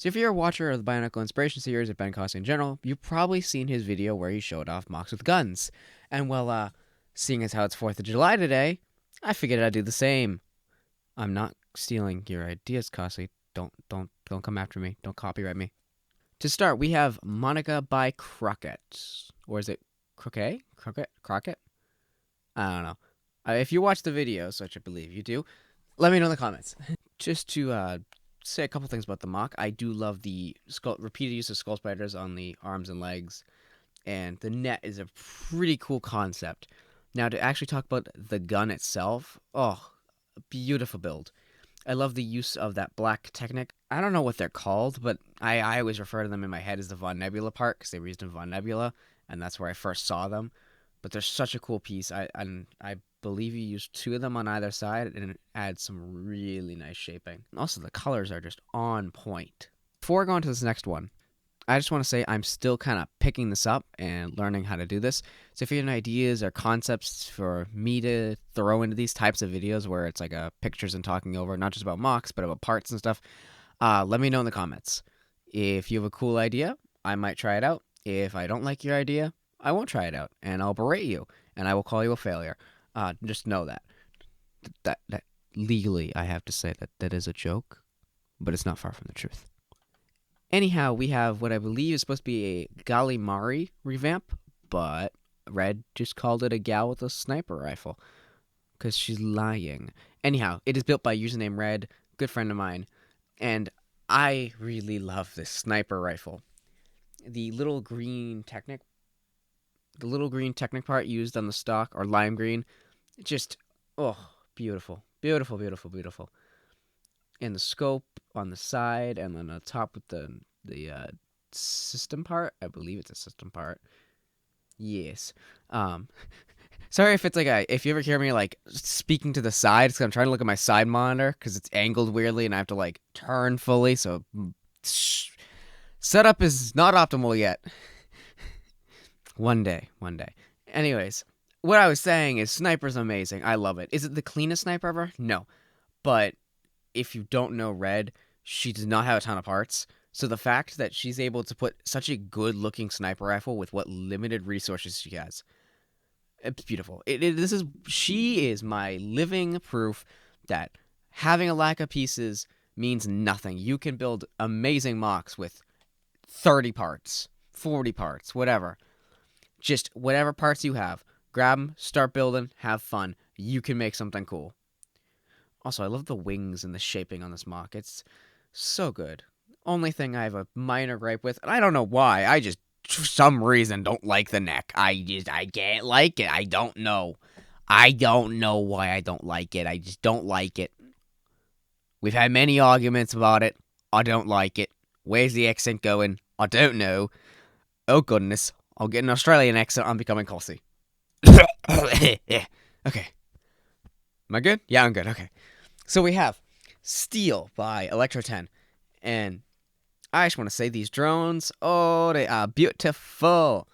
So if you're a watcher of the Bionicle Inspiration series of Ben Costa in general, you've probably seen his video where he showed off mocks with guns. And well, seeing as how it's 4th of July today, I figured I'd do the same. I'm not stealing your ideas, Costa. Don't come after me. Don't copyright me. To start, we have Monica by Crockett. Or is it Croquet? Crockett? I don't know. If you watch the videos, which I believe you do, let me know in the comments. Just to say a couple things about the mock, I do love the repeated use of skull spiders on the arms and legs, and the net is a pretty cool concept. Now, to actually talk about the gun itself, oh, beautiful build. I love the use of that black Technic. I don't know what they're called, but I always refer to them in my head as the Von Nebula part because they were used in Von Nebula, and that's where I first saw them. But they're such a cool piece. I believe you use 2 of them on either side, and it adds some really nice shaping. Also, the colors are just on point. Before I go on to this next one, I just want to say I'm still kind of picking this up and learning how to do this. So if you have any ideas or concepts for me to throw into these types of videos where it's like pictures and talking over, not just about mocks, but about parts and stuff, let me know in the comments. If you have a cool idea, I might try it out. If I don't like your idea, I won't try it out, and I'll berate you, and I will call you a failure. Just know that. That legally, I have to say that is a joke, but it's not far from the truth. Anyhow, we have what I believe is supposed to be a Gallimari revamp, but Red just called it a gal with a sniper rifle because she's lying. Anyhow, it is built by username Red, good friend of mine, and I really love this sniper rifle. The little green Technic part used on the stock, or lime green, just, oh, beautiful. Beautiful, beautiful, beautiful. And the scope on the side, and then on top with the system part. I believe it's a system part. Yes. Sorry if it's like if you ever hear me like speaking to the side, it's 'cause I'm trying to look at my side monitor because it's angled weirdly, and I have to like turn fully. So setup is not optimal yet. One day. Anyways, what I was saying is Sniper's amazing. I love it. Is it the cleanest sniper ever? No. But if you don't know Red, she does not have a ton of parts. So the fact that she's able to put such a good-looking sniper rifle with what limited resources she has, it's beautiful. She is my living proof that having a lack of pieces means nothing. You can build amazing mocks with 30 parts, 40 parts, whatever. Just whatever parts you have, grab them, start building, have fun. You can make something cool. Also, I love the wings and the shaping on this mock. It's so good. Only thing I have a minor gripe with, and I don't know why, I just, for some reason, don't like the neck. I can't like it. I don't know. I don't know why I don't like it. I just don't like it. We've had many arguments about it. I don't like it. Where's the accent going? I don't know. Oh, goodness. I'll get an Australian accent on becoming Kelsey. Okay. Am I good? Yeah, I'm good. Okay. So we have Steel by Electro 10. And I just want to say these drones, oh, they are beautiful.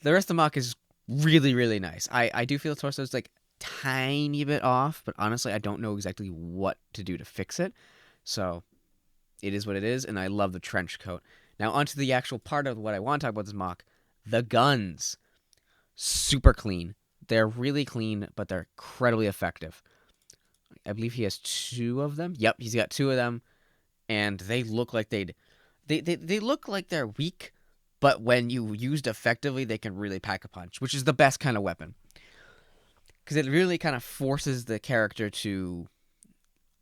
The rest of the mock is really, really nice. I do feel the torso is like tiny bit off, but honestly, I don't know exactly what to do to fix it. So it is what it is, and I love the trench coat. Now, onto the actual part of what I want to talk about this mock. The guns. Super clean. They're really clean, but they're incredibly effective. I believe he has 2 of them. Yep, he's got 2 of them, and they look like they look like they're weak, but when you used effectively, they can really pack a punch, which is the best kind of weapon. Because it really kind of forces the character to...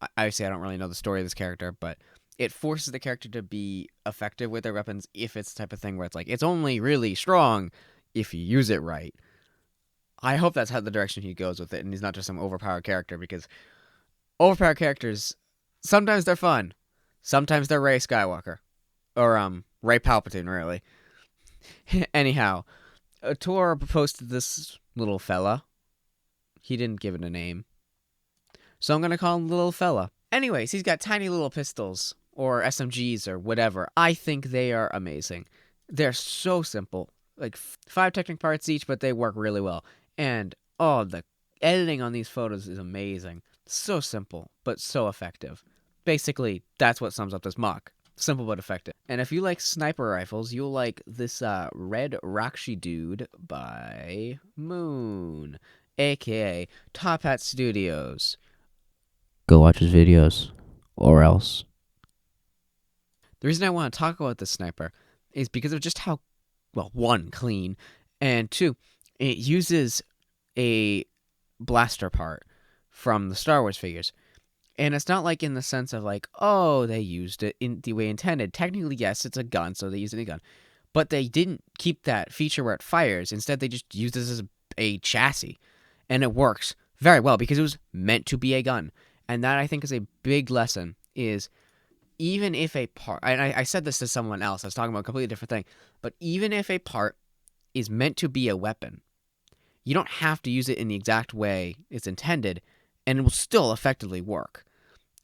Obviously, I don't really know the story of this character, but it forces the character to be effective with their weapons if it's the type of thing where it's like, it's only really strong if you use it right. I hope that's how the direction he goes with it, and he's not just some overpowered character, because overpowered characters, sometimes they're fun. Sometimes they're Rey Skywalker. Or, Rey Palpatine, really. Anyhow, Tor posted this little fella. He didn't give it a name. So I'm gonna call him Little Fella. Anyways, he's got tiny little pistols, or SMGs, or whatever. I think they are amazing. They're so simple. Like, 5 Technic parts each, but they work really well. And, oh, the editing on these photos is amazing. So simple, but so effective. Basically, that's what sums up this mock. Simple but effective. And if you like sniper rifles, you'll like this Red Rakshi Dude by Moon, aka Top Hat Studios. Go watch his videos, or else. The reason I want to talk about this sniper is because of just how, well, one, clean, and two, it uses a blaster part from the Star Wars figures. And it's not like in the sense of like, oh, they used it in the way intended. Technically, yes, it's a gun, so they use it in a gun. But they didn't keep that feature where it fires. Instead, they just used this as a chassis. And it works very well because it was meant to be a gun. And that, I think, is a big lesson, is even if a part, and I said this to someone else, I was talking about a completely different thing, but even if a part is meant to be a weapon, you don't have to use it in the exact way it's intended, and it will still effectively work.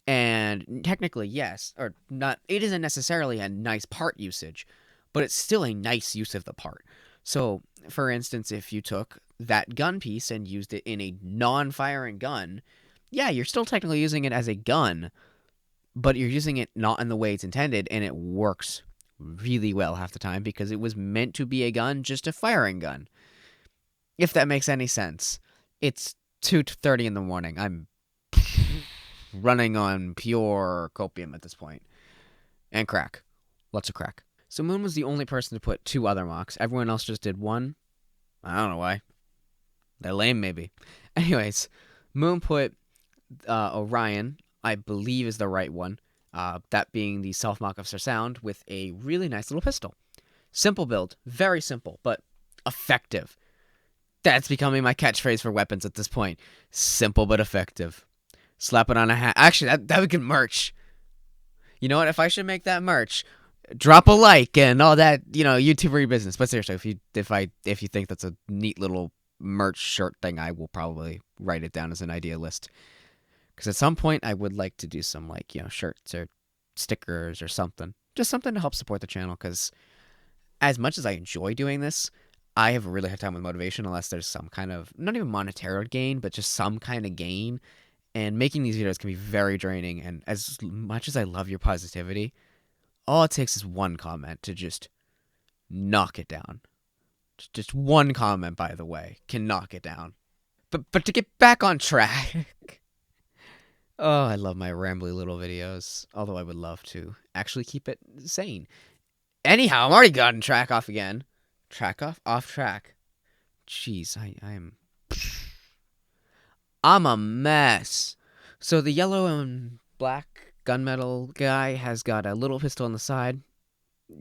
And technically, yes, or not, it isn't necessarily a nice part usage, but it's still a nice use of the part. So, for instance, if you took that gun piece and used it in a non-firing gun, yeah, you're still technically using it as a gun, but you're using it not in the way it's intended, and it works really well half the time because it was meant to be a gun, just a firing gun. If that makes any sense. It's 2:30 in the morning. I'm running on pure copium at this point. And crack. Lots of crack. So Moon was the only person to put 2 other mocks. Everyone else just did 1. I don't know why. They're lame, maybe. Anyways, Moon put Orion, I believe is the right one. That being the self-mock of Sir Sound with a really nice little pistol. Simple build. Very simple, but effective. That's becoming my catchphrase for weapons at this point. Simple but effective. Slap it on a hat. Actually, that would get merch. You know what? If I should make that merch, drop a like and all that, YouTubery business. But seriously, if you think that's a neat little merch shirt thing, I will probably write it down as an idea list. Because at some point, I would like to do some shirts or stickers or something, just something to help support the channel. Because as much as I enjoy doing this, I have a really hard time with motivation unless there's some kind of, not even monetary gain, but just some kind of gain. And making these videos can be very draining. And as much as I love your positivity, all it takes is one comment to just knock it down. Just one comment, by the way, can knock it down. But to get back on track. Oh, I love my rambly little videos. Although I would love to actually keep it sane. Anyhow, I'm already gotten track off again. Track off track. Jeez, I'm a mess. So the yellow and black gunmetal guy has got a little pistol on the side.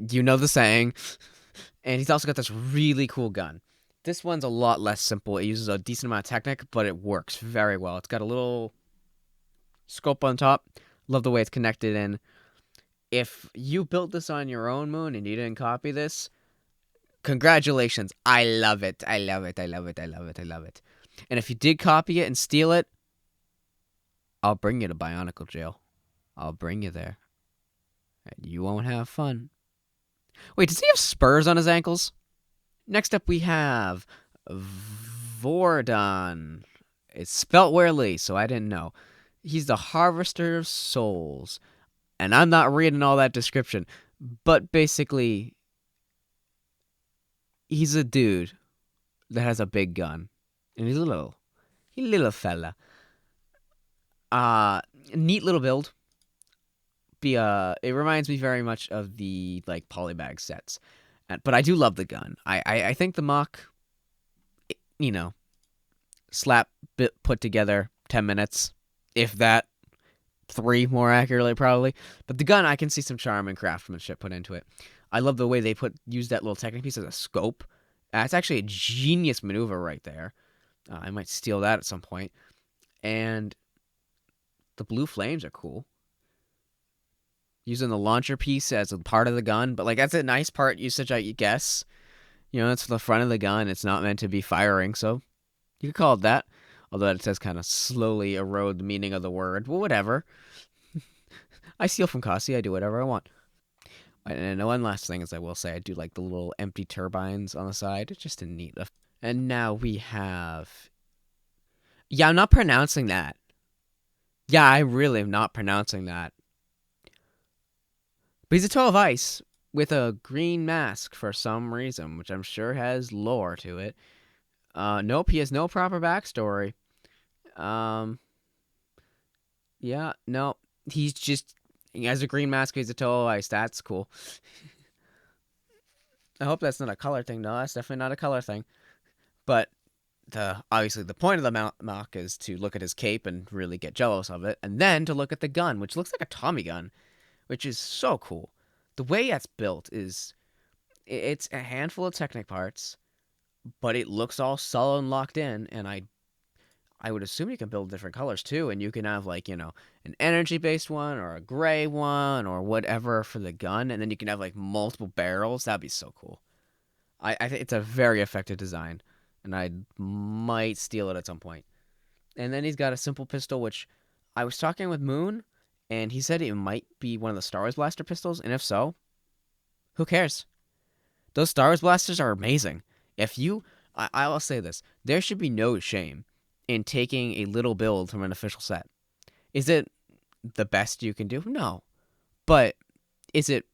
You know the saying. And he's also got this really cool gun. This one's a lot less simple. It uses a decent amount of technic, but it works very well. It's got a little scope on top. Love the way it's connected in. If you built this on your own, Moon, and you didn't copy this, congratulations. I love it. I love it. I love it. I love it. I love it. And if you did copy it and steal it, I'll bring you to Bionicle jail. I'll bring you there. And you won't have fun. Wait, does he have spurs on his ankles? Next up we have Vordon. It's spelt weirdly, so I didn't know. He's the Harvester of Souls. And I'm not reading all that description. But basically, he's a dude that has a big gun. And he's a little fella. Neat little build. It reminds me very much of the polybag sets, but I do love the gun. I think the mock, slap bit put together 10 minutes, if that, 3 more accurately probably. But the gun, I can see some charm and craftsmanship put into it. I love the way they use that little technic piece as a scope. It's actually a genius maneuver right there. I might steal that at some point. And the blue flames are cool. Using the launcher piece as a part of the gun, but that's a nice part usage, I guess. It's the front of the gun. It's not meant to be firing, so you could call it that. Although it says kind of slowly erode the meaning of the word. Well, whatever. I steal from Kasi. I do whatever I want. And one last thing is I will say I do like the little empty turbines on the side. It's just a neat. And now we have. Yeah, I'm not pronouncing that. Yeah, I really am not pronouncing that. But he's a toe of ice with a green mask for some reason, which I'm sure has lore to it. Nope, he has no proper backstory. Um, yeah, no, he has a green mask. He's a toe of ice. That's cool. I hope that's not a color thing. No, that's definitely not a color thing. But obviously the point of the mock is to look at his cape and really get jealous of it, and then to look at the gun, which looks like a Tommy gun, which is so cool. The way that's built is it's a handful of Technic parts, but it looks all solid and locked in. And I would assume you can build different colors too, and you can have like an energy based one or a gray one or whatever for the gun, and then you can have like multiple barrels. That'd be so cool. I think it's a very effective design, and I might steal it at some point. And then he's got a simple pistol, which I was talking with Moon, and he said it might be one of the Star Wars blaster pistols. And if so, who cares? Those Star Wars blasters are amazing. If you, I will say this: there should be no shame in taking a little build from an official set. Is it the best you can do? No, but is it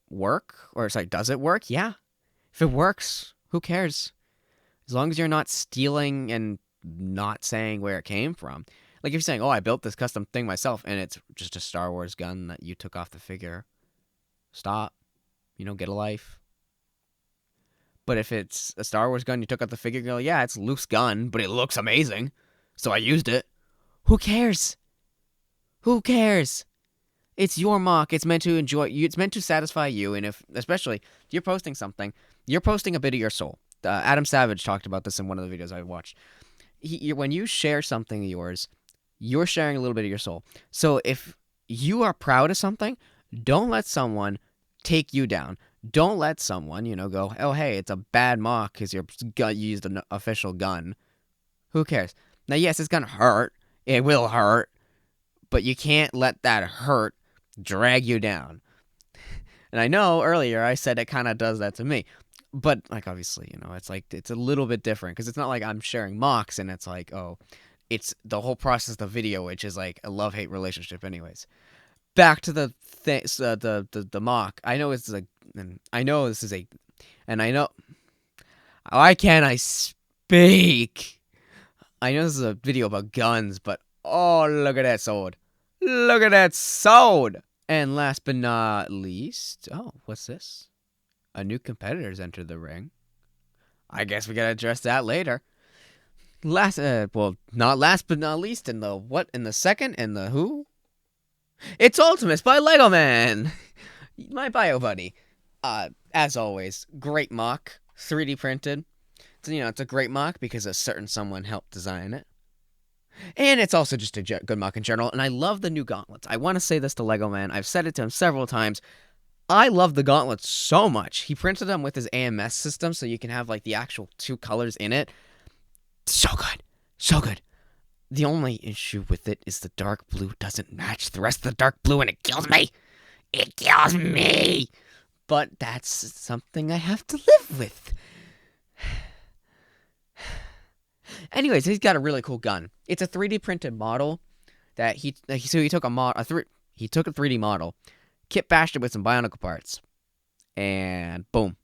work? Or it's like, does it work? Yeah. If it works, who cares? As long as you're not stealing and not saying where it came from. Like if you're saying, "Oh, I built this custom thing myself," and it's just a Star Wars gun that you took off the figure, stop. Get a life. But if it's a Star Wars gun you took off the figure, you go, "Yeah, it's Luke's gun, but it looks amazing, so I used it." Who cares? Who cares? It's your mock. It's meant to enjoy you. It's meant to satisfy you. And especially if you're posting something, you're posting a bit of your soul. Adam Savage talked about this in one of the videos I watched. When you share something of yours, you're sharing a little bit of your soul. So if you are proud of something, don't let someone take you down. Don't let someone, go, "Oh, hey, it's a bad mock because you used an official gun." Who cares? Now, yes, it's going to hurt. It will hurt. But you can't let that hurt drag you down. And I know earlier I said it kind of does that to me. But, like, obviously, it's like, it's a little bit different because it's not like I'm sharing mocks and it's like, oh, it's the whole process of the video, which is like a love-hate relationship anyways. Back to the mock. I know this is a, and I know, why can't I speak? I know this is a video about guns, but oh, look at that sword. Look at that sword. And last but not least, oh, what's this? A new competitor's entered the ring. I guess we gotta address that later. Not last but not least, in the what? In the second? In the who? It's Ultimates by Lego Man! My bio buddy. As always, great mock. 3D printed. So, it's a great mock because a certain someone helped design it. And it's also just a good mock in general. And I love the new gauntlets. I want to say this to Lego Man. I've said it to him several times. I love the gauntlets so much. He printed them with his AMS system so you can have like the actual two colors in it. So good. So good. The only issue with it is the dark blue doesn't match the rest of the dark blue and it kills me. It kills me. But that's something I have to live with. Anyways, he's got a really cool gun. It's a 3D printed model that he took he took a 3D model, kit bashed it with some Bionicle parts, and boom,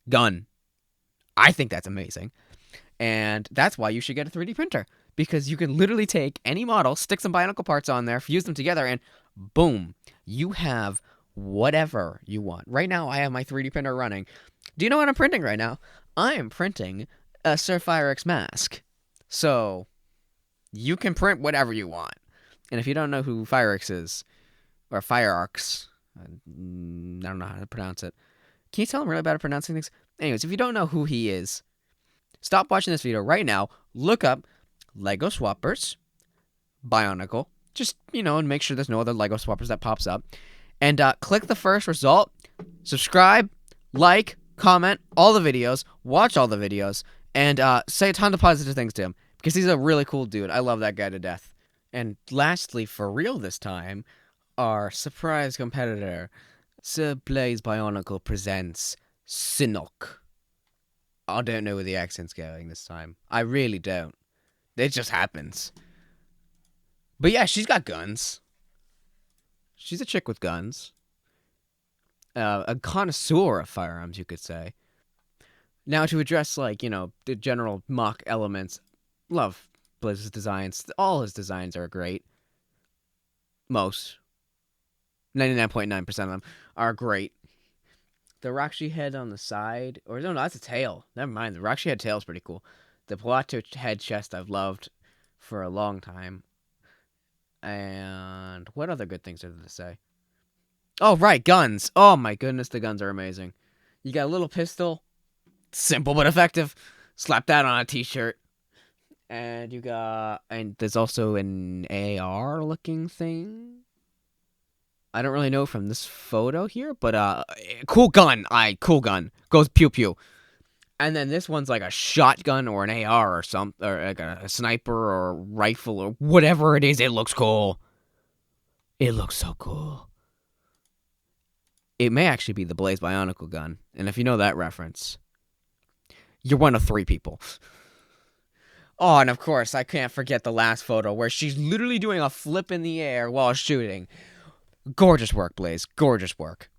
gun. I think that's amazing, and that's why you should get a 3D printer because you can literally take any model, stick some Bionicle parts on there, fuse them together, and boom, you have whatever you want. Right now, I have my 3D printer running. Do you know what I'm printing right now? I am printing a Sir Firex mask. So, you can print whatever you want. And if you don't know who Firex is, or Firearx, I don't know how to pronounce it. Can you tell I'm really bad at pronouncing things? Anyways, if you don't know who he is, stop watching this video right now, look up Lego Swappers, Bionicle, just, and make sure there's no other Lego Swappers that pops up. And click the first result, subscribe, like, comment all the videos, watch all the videos, and say a ton of positive things to him because he's a really cool dude. I love that guy to death. And lastly, for real this time, our surprise competitor, Sir Blaze Bionicle presents Sinnock. I don't know where the accent's going this time. I really don't. It just happens. But yeah, she's got guns. She's a chick with guns. a connoisseur of firearms, you could say. Now, to address, like, the general mock elements, love Blaze's designs. All his designs are great. Most. 99.9% of them are great. The Rakshi head on the side, or no, that's a tail. Never mind. The Rakshi head tail is pretty cool. The Pilato head chest I've loved for a long time. And what other good things are there to say? Oh, right, guns. Oh my goodness, the guns are amazing. You got a little pistol, simple but effective. Slap that on a t-shirt. And there's also an AR looking thing. I don't really know from this photo here, but cool gun. Cool gun. Goes pew pew. And then this one's like a shotgun or an AR or something, or like a sniper or rifle or whatever it is. It looks cool. It looks so cool. It may actually be the Blaze Bionicle gun. And if you know that reference, you're one of 3 people. Oh, and of course, I can't forget the last photo where she's literally doing a flip in the air while shooting. Gorgeous work, Blaze. Gorgeous work.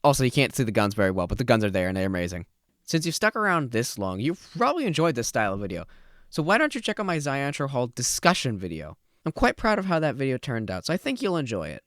Also, you can't see the guns very well, but the guns are there and they're amazing. Since you've stuck around this long, you've probably enjoyed this style of video. So why don't you check out my Zyantro Hall discussion video? I'm quite proud of how that video turned out, so I think you'll enjoy it.